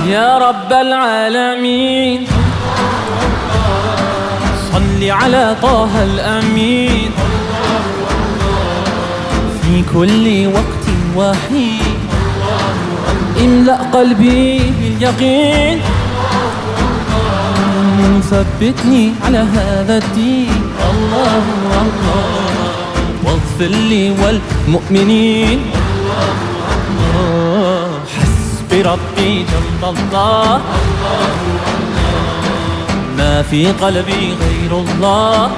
يا رب العالمين صل على طه الأمين في كل وقت وحين املأ قلبي باليقين ثبتني على هذا الدين الله الله واغفر لي والمؤمنين حسبي ربي جل الله ما في قلبي غير الله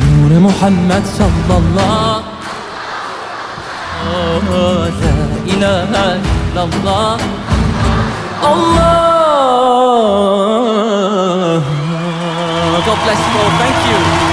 نور محمد صلى الله لا إله إلا الله Allah. God bless you all. Thank you.